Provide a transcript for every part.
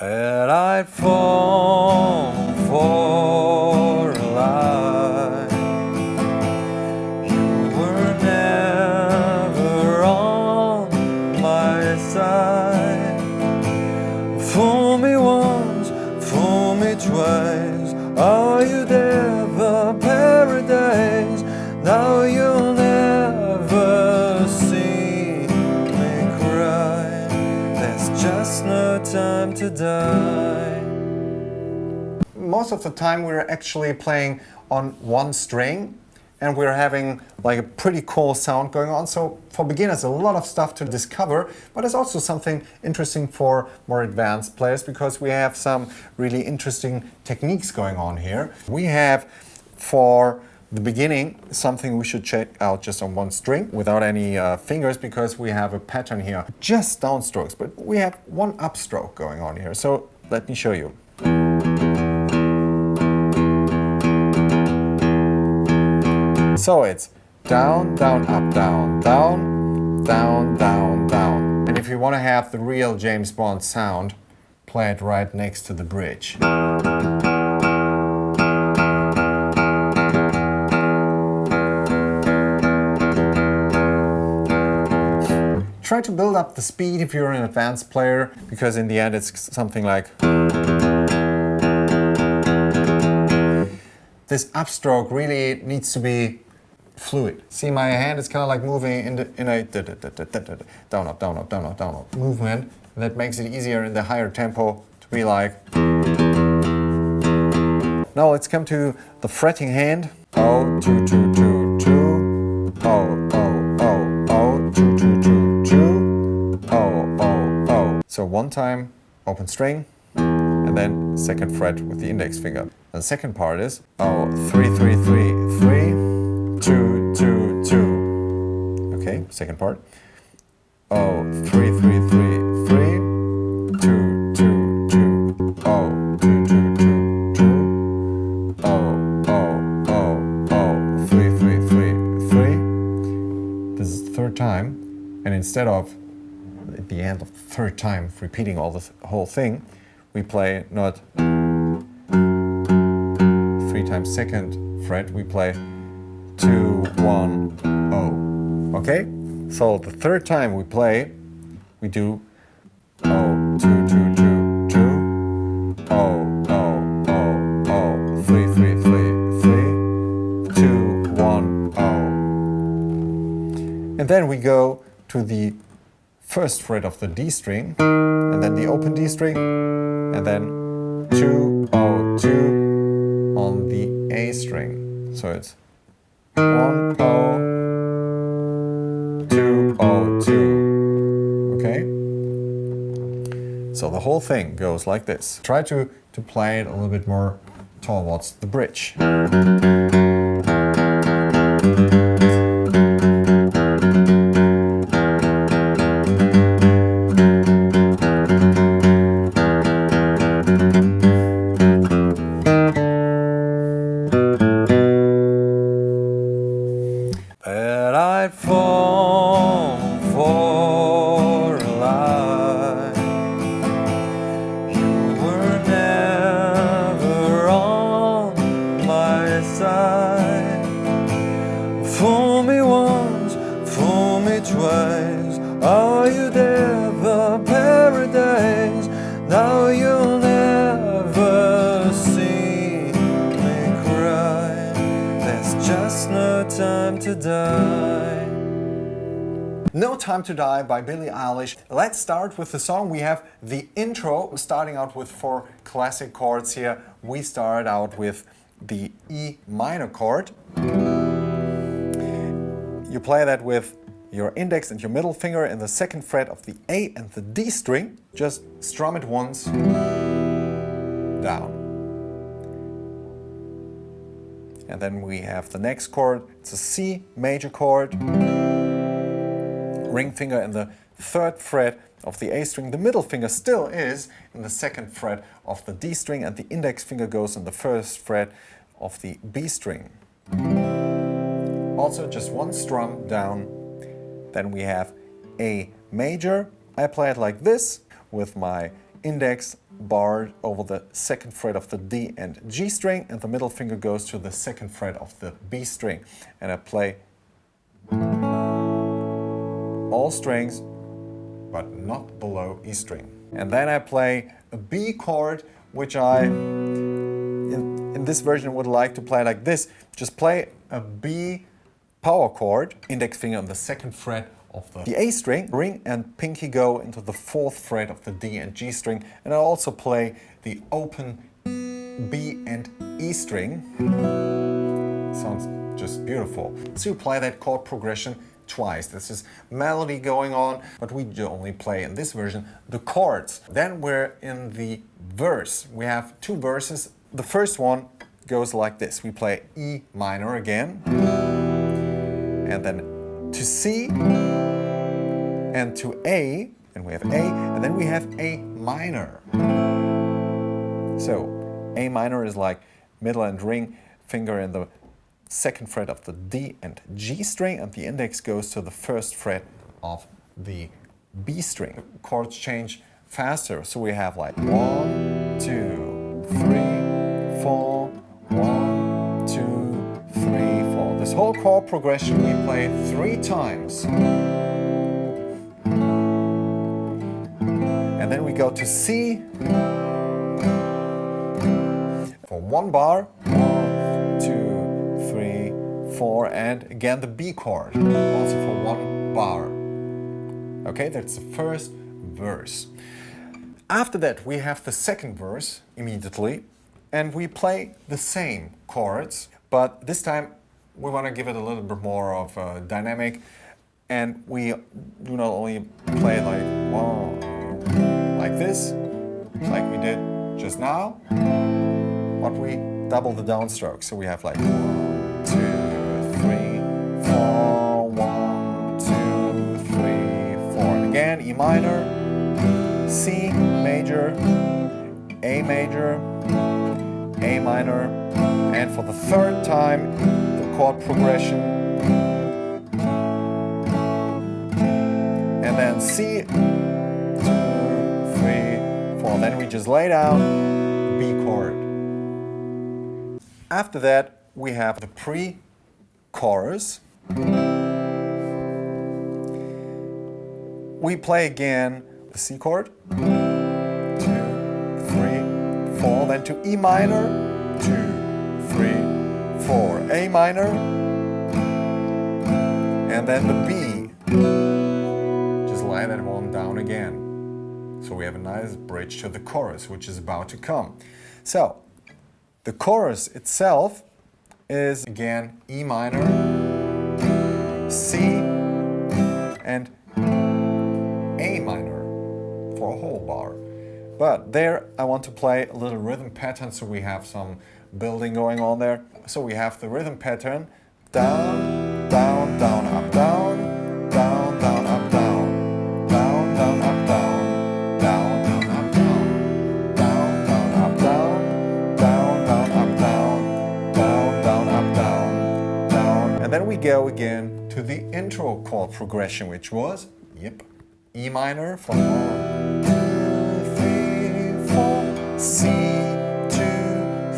And I'd fall for a lie. You were never on my side. Fool me once, fool me twice. Are you there, the paradise? Now you'll never see me cry. There's just no time to die. Most of the time we're actually playing on one string and we're having like a pretty cool sound going on. So for beginners, a lot of stuff to discover, but it's also something interesting for more advanced players because we have some really interesting techniques going on here. We have, for the beginning, something we should check out just on one string without any fingers, because we have a pattern here, just downstrokes, but we have one upstroke going on here. So let me show you. So it's down, down, up, down, down, down, down, down. And if you want to have the real James Bond sound, play it right next to the bridge. Try to build up the speed if you're an advanced player, because in the end it's something like... This upstroke really needs to be fluid. See, my hand is kind of like moving in a down, up, down, up, down, up, down, up movement. And that makes it easier in the higher tempo to be like... Now let's come to the fretting hand. Oh, 2, 2, 2, 2. Oh, oh, oh, oh, 2, 2, 2, 2. Oh, oh, oh. So one time, open string, and then second fret with the index finger. And the second part is oh, 3, 3, 3, 3. 2, 2, 2. Okay, second part. Oh, 3, 3, 3, 3. 2, 2, 2. Oh, 2, 2, 2, 2. Oh, oh, oh, oh. 3, 3, 3, 3. This is the third time. And instead of at the end of the third time repeating all the whole thing, we play not 3 times second fret, we play 2, 1, oh. Okay? So the third time we play, we do oh, 2, 2, 2, 2, oh, oh, oh, oh, 3, 3, 3, 3, 2, 1, oh. And then we go to the first fret of the D string, and then the open D string, and then 2, oh, 2 on the A string. So it's 1, oh, 2, oh, 2. Okay? So the whole thing goes like this. Try to play it a little bit more towards the bridge. And I'd fall for a lie. You were never on my side. Fool me once, fool me twice. Are you there, the paradise? Now you'll never see me cry. There's just no time to die. No Time to Die by Billie Eilish. Let's start with the song. We have the intro, starting out with 4 classic chords here. We start out with the E minor chord. You play that with your index and your middle finger in the second fret of the A and the D string. Just strum it once, down. And then we have the next chord. It's a C major chord. Ring finger in the third fret of the A string, the middle finger still is in the second fret of the D string, and the index finger goes in the first fret of the B string. Also just one strum down. Then we have A major. I play it like this, with my index barred over the second fret of the D and G string, and the middle finger goes to the second fret of the B string. And I play all strings, but not below E string. And then I play a B chord, which I, in this version, would like to play like this. Just play a B power chord, index finger on the second fret of the A string, ring and pinky go into the fourth fret of the D and G string, and I also play the open B and E string. Sounds just beautiful. So you play that chord progression twice. This is melody going on, but we only play in this version the chords. Then we're in the verse. We have two verses. The first one goes like this. We play E minor again, and then to C, and to A, and we have A, and then we have A minor. So A minor is like middle and ring finger in the second fret of the D and G string, and the index goes to the first fret of the B string. Chords change faster, so we have like 1, 2, 3, 4, 1, 2, 3, 4. This whole chord progression we play 3 times. And then we go to C for 1 bar, 1, 2, 3, 4, and again the B chord, also for 1 bar. Okay, that's the first verse. After that we have the second verse immediately, and we play the same chords, but this time we want to give it a little bit more of a dynamic, and we do not only play it like this, like we did just now, but we double the downstroke. So we have like 1, 2, 3, 4, 1, 2, 3, 4. And again, E minor, C major, A major, A minor, and for the third time, the chord progression, and then C, 2, 3, 4. Then we just lay down the B chord. After that, we have the pre-chorus. We play again the C chord, 2, 3, 4, then to E minor, 2, 3, 4, A minor, and then the B. Just lay that one down again. So we have a nice bridge to the chorus, which is about to come. So the chorus itself is again E minor, C, and A minor for a whole bar. But there I want to play a little rhythm pattern, so we have some building going on there. So we have the rhythm pattern: down, down, down, up, down, down, down, up, down, down, down, up, down, down, down, up, down, down, down, up, down, down, down, up, down, down, down, up, down, down. And then we go again to the intro chord progression, which was, E minor for 1, 2, 3, 4, C, 2,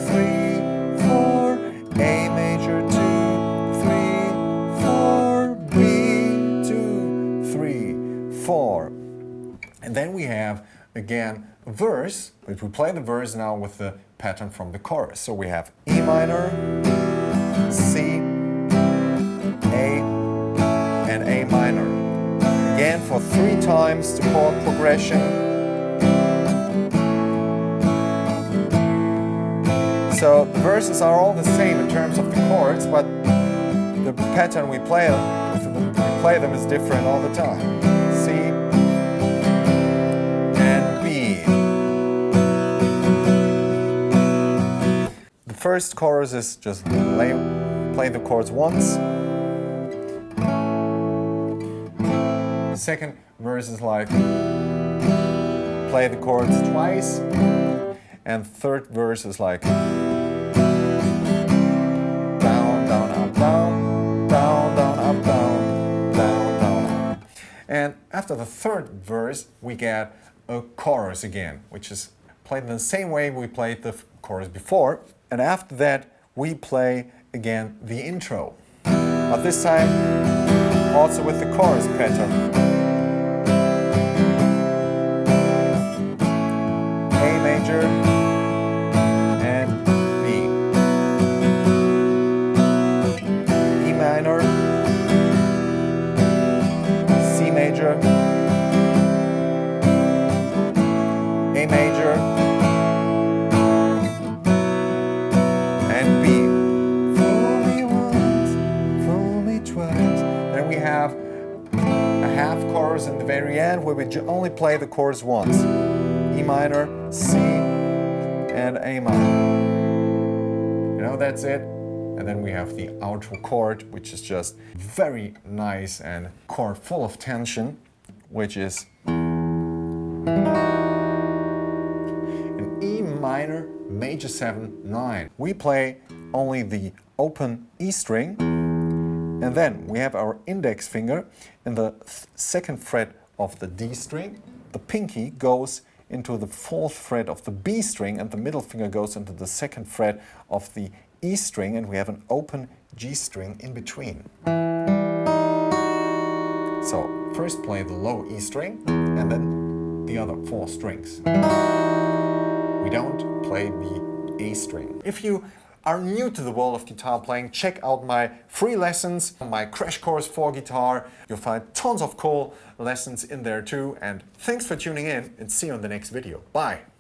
3, 4, A major, 2, 3, 4, B, 2, 3, 4. And then we have again a verse, but we play the verse now with the pattern from the chorus. So we have E minor, C, A, and A minor. Again for 3 times the chord progression. So the verses are all the same in terms of the chords, but the pattern we play them is different all the time. C and B. The first chorus is just play the chords once. The second verse is like play the chords twice, and third verse is like down, down, up, down, down, down, up, down, down, down, up. And after the third verse, we get a chorus again, which is played in the same way we played the chorus before. And after that, we play again the intro. But this time, also with the chorus pattern. A major and B. E minor, C major, A major, and B. Fool me once, fool me twice. Then we have a half chorus in the very end where we only play the chorus once. E minor, C, and A minor. You know, that's it. And then we have the outro chord, which is just very nice and chord full of tension, which is an E minor, major 7, 9. We play only the open E string, and then we have our index finger in the second fret of the D string. The pinky goes into the fourth fret of the B string, and the middle finger goes into the second fret of the E string, and we have an open G string in between. So first play the low E string, and then the other 4 strings. We don't play the A string. If you are new to the world of guitar playing, check out my free lessons, my crash course for guitar. You'll find tons of cool lessons in there too. And thanks for tuning in, and see you in the next video. Bye!